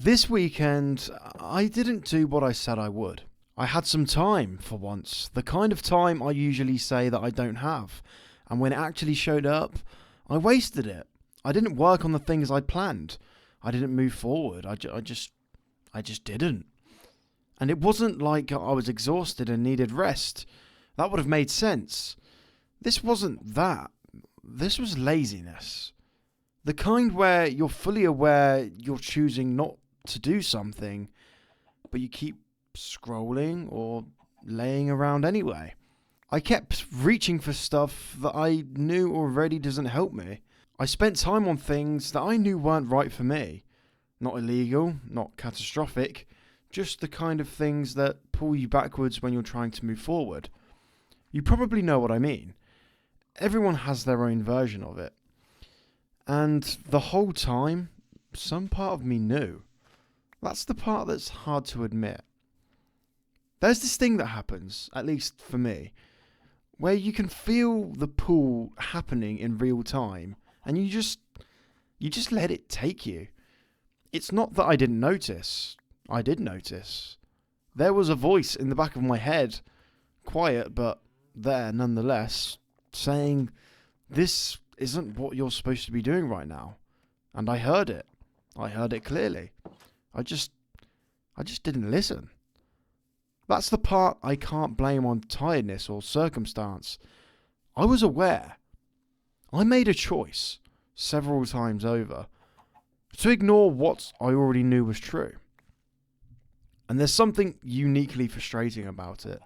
This weekend, I didn't do what I said I would. I had some time, for once, the kind of time I usually say that I don't have. And when it actually showed up, I wasted it. I didn't work on the things I'd planned. I didn't move forward. I just didn't. And it wasn't like I was exhausted and needed rest. That would have made sense. This wasn't that. This was laziness. The kind where you're fully aware you're choosing not to do something, but you keep scrolling or laying around anyway. I kept reaching for stuff that I knew already doesn't help me. I spent time on things that I knew weren't right for me. Not illegal, not catastrophic, just the kind of things that pull you backwards when you're trying to move forward. You probably know what I mean. Everyone has their own version of it. And the whole time, some part of me knew. That's the part that's hard to admit. There's this thing that happens, at least for me, where you can feel the pull happening in real time, and you just let it take you. It's not that I didn't notice. I did notice. There was a voice in the back of my head, quiet but there nonetheless, saying, "This isn't what you're supposed to be doing right now." And I heard it. I heard it clearly. I just didn't listen. That's the part I can't blame on tiredness or circumstance. I was aware. I made a choice, several times over, to ignore what I already knew was true. And there's something uniquely frustrating about it.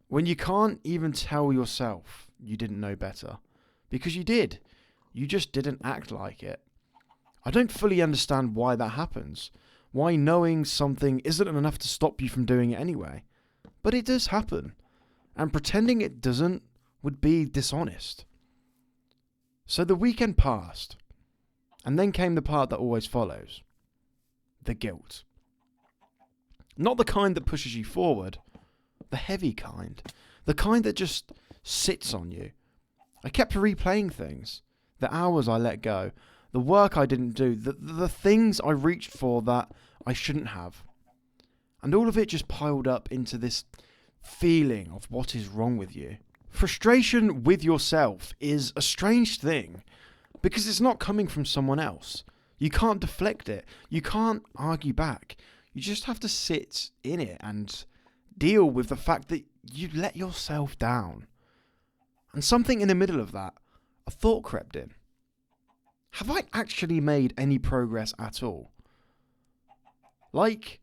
When you can't even tell yourself you didn't know better. Because you did. You just didn't act like it. I don't fully understand why that happens. Why knowing something isn't enough to stop you from doing it anyway. But it does happen. And pretending it doesn't would be dishonest. So the weekend passed. And then came the part that always follows. The guilt. Not the kind that pushes you forward. The heavy kind. The kind that just sits on you. I kept replaying things. The hours I let go. The work I didn't do. The things I reached for that I shouldn't have. And all of it just piled up into this feeling of what is wrong with you. Frustration with yourself is a strange thing. Because it's not coming from someone else. You can't deflect it. You can't argue back. You just have to sit in it and deal with the fact that you let yourself down. And something in the middle of that, a thought crept in. Have I actually made any progress at all? Like,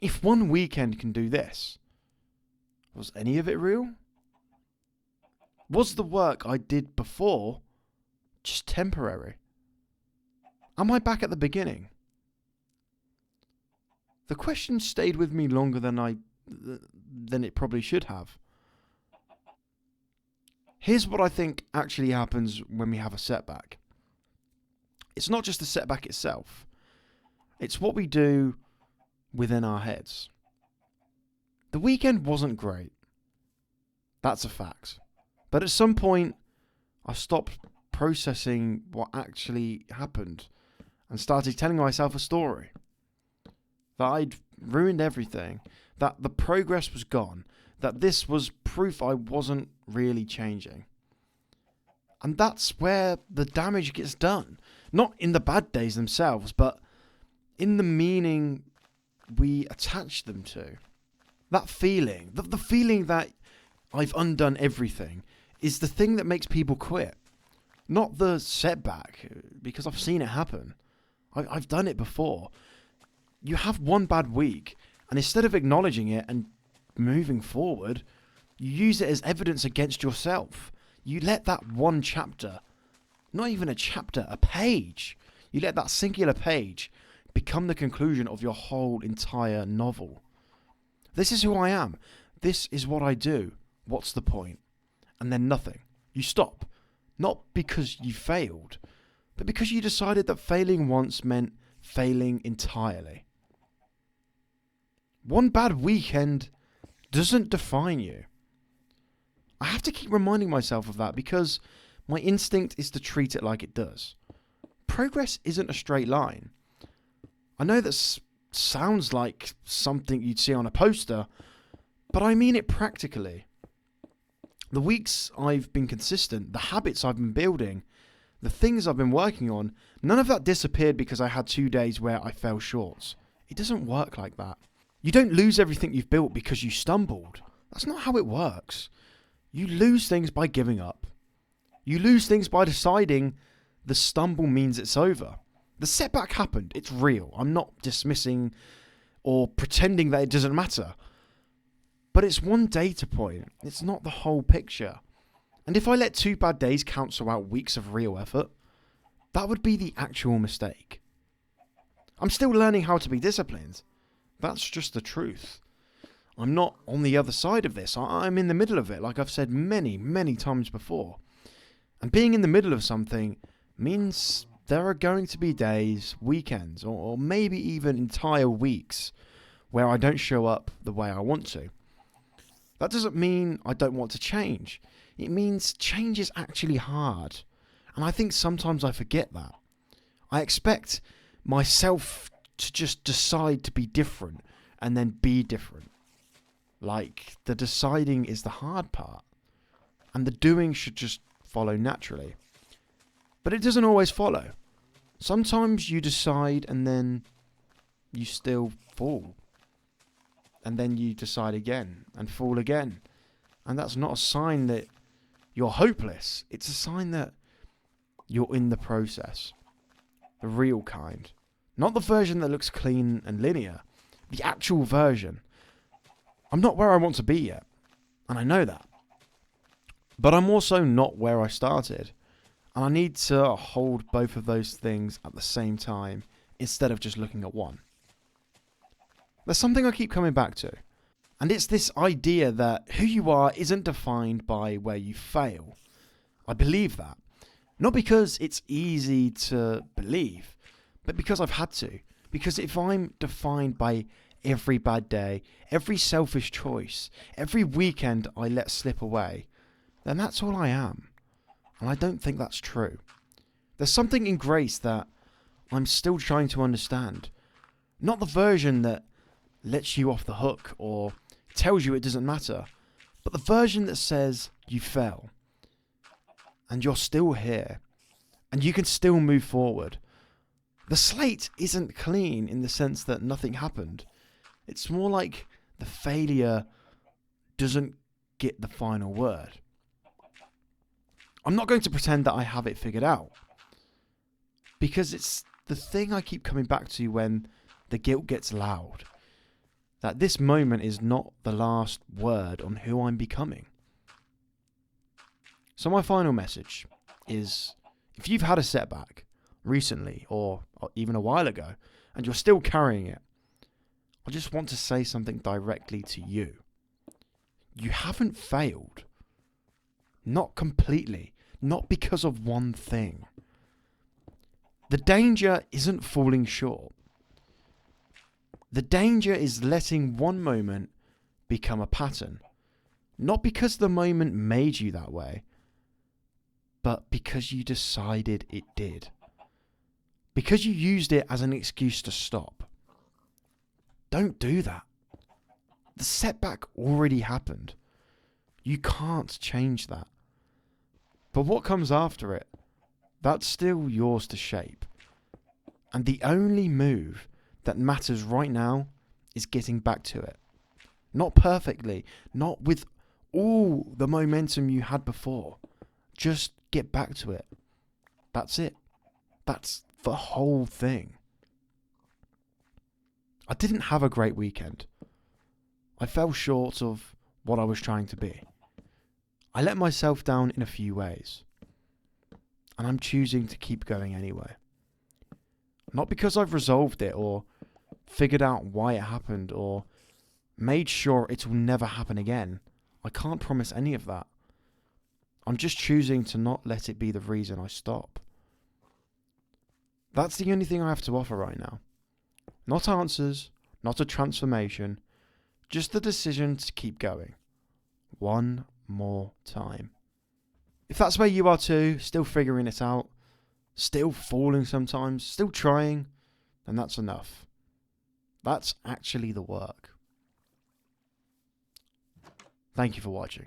if one weekend can do this, was any of it real? Was the work I did before just temporary? Am I back at the beginning? The question stayed with me longer than it probably should have. Here's what I think actually happens when we have a setback. It's not just the setback itself. It's what we do within our heads. The weekend wasn't great. That's a fact. But at some point, I stopped processing what actually happened and started telling myself a story. That I'd ruined everything. That the progress was gone. That this was proof I wasn't really changing. And that's where the damage gets done. Not in the bad days themselves, but in the meaning we attach them to. That feeling, the feeling that I've undone everything, is the thing that makes people quit. Not the setback, because I've seen it happen. I've done it before. You have one bad week, and instead of acknowledging it and moving forward, you use it as evidence against yourself. You let that one chapter, not even a chapter, a page, you let that singular page become the conclusion of your whole entire novel. This is who I am. This is what I do. What's the point? And then nothing. You stop. Not because you failed, but because you decided that failing once meant failing entirely. One bad weekend doesn't define you. I have to keep reminding myself of that because my instinct is to treat it like it does. Progress isn't a straight line. I know that sounds like something you'd see on a poster, but I mean it practically. The weeks I've been consistent, the habits I've been building, the things I've been working on, none of that disappeared because I had 2 days where I fell short. It doesn't work like that. You don't lose everything you've built because you stumbled. That's not how it works. You lose things by giving up. You lose things by deciding the stumble means it's over. The setback happened. It's real. I'm not dismissing or pretending that it doesn't matter. But it's one data point. It's not the whole picture. And if I let 2 bad days cancel out weeks of real effort, that would be the actual mistake. I'm still learning how to be disciplined. That's just the truth. I'm not on the other side of this. I'm in the middle of it, like I've said many, many times before. And being in the middle of something means there are going to be days, weekends, or maybe even entire weeks where I don't show up the way I want to. That doesn't mean I don't want to change. It means change is actually hard. And I think sometimes I forget that. I expect myself to just decide to be different and then be different. Like, the deciding is the hard part. And the doing should just follow naturally. But it doesn't always follow. Sometimes you decide and then you still fall. And then you decide again and fall again. And that's not a sign that you're hopeless. It's a sign that you're in the process. The real kind. Not the version that looks clean and linear. The actual version. I'm not where I want to be yet. And I know that. But I'm also not where I started. And I need to hold both of those things at the same time instead of just looking at one. There's something I keep coming back to. And it's this idea that who you are isn't defined by where you fail. I believe that. Not because it's easy to believe, but because I've had to. Because if I'm defined by every bad day, every selfish choice, every weekend I let slip away, then that's all I am. And I don't think that's true. There's something in grace that I'm still trying to understand. Not the version that lets you off the hook or tells you it doesn't matter, but the version that says you fell and you're still here and you can still move forward. The slate isn't clean in the sense that nothing happened. It's more like the failure doesn't get the final word. I'm not going to pretend that I have it figured out, because it's the thing I keep coming back to when the guilt gets loud. That this moment is not the last word on who I'm becoming. So my final message is, if you've had a setback recently or even a while ago and you're still carrying it, I just want to say something directly to you. You haven't failed. Not completely. Not because of one thing. The danger isn't falling short. The danger is letting one moment become a pattern. Not because the moment made you that way, but because you decided it did. Because you used it as an excuse to stop. Don't do that. The setback already happened. You can't change that. But what comes after it, that's still yours to shape. And the only move that matters right now is getting back to it. Not perfectly, not with all the momentum you had before. Just get back to it. That's it. That's the whole thing. I didn't have a great weekend. I fell short of what I was trying to be. I let myself down in a few ways. And I'm choosing to keep going anyway. Not because I've resolved it or figured out why it happened or made sure it will never happen again. I can't promise any of that. I'm just choosing to not let it be the reason I stop. That's the only thing I have to offer right now. Not answers, not a transformation, just the decision to keep going. One more time. If that's where you are too, still figuring it out, still falling sometimes, still trying, then that's enough. That's actually the work. Thank you for watching.